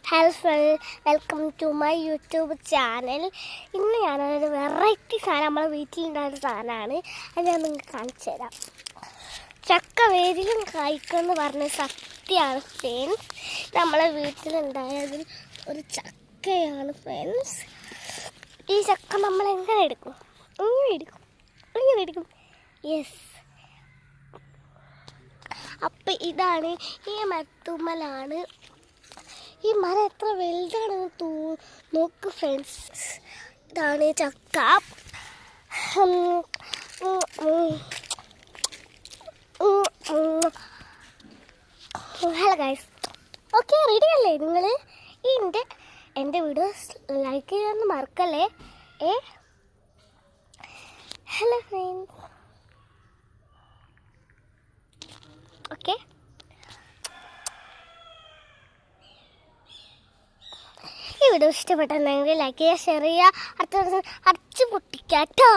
Hello friend, welcome to my YouTube channel. ഇന്ന് ഞാനൊരു variety സാധനം നമ്മളെ വീട്ടിലുണ്ടായിരുന്ന സാധനമാണ്. അത് ഞാൻ നിങ്ങൾക്ക് കാണിച്ചു തരാം. ചക്ക വേരിലും കായ്ക്കുമെന്ന് പറഞ്ഞ സത്യമാണ് ഫ്രണ്ട്സ്. നമ്മളെ വീട്ടിലുണ്ടായത് ഒരു ചക്കയാണ് ഫ്രണ്ട്സ്. ഈ ചക്ക നമ്മൾ എങ്ങനെ എടുക്കും? ഇങ്ങനെ എടുക്കും. യെസ്. അപ്പം ഇതാണ് ഈ മരത്തുമ്മലാണ്. ഈ മരം എത്ര വലുതാണെന്ന് നോക്ക് ഫ്രണ്ട്സ്. ഇതാണ് ചക്ക. ഹലോ ഗൈസ്, ഓക്കെ, റെഡി അല്ലേ നിങ്ങൾ? എൻ്റെ വീഡിയോസ് ലൈക്ക് ചെയ്യാനൊന്നും മറക്കല്ലേ. Hello friends, okay. ഈ വീഡിയോ ഇഷ്ടപ്പെട്ടെങ്കിൽ ലൈക്ക് ചെയ്യുക, ഷെയർ ചെയ്യുക, അടുത്ത ദിവസം അടിച്ചു പൊട്ടിക്കാട്ടോ.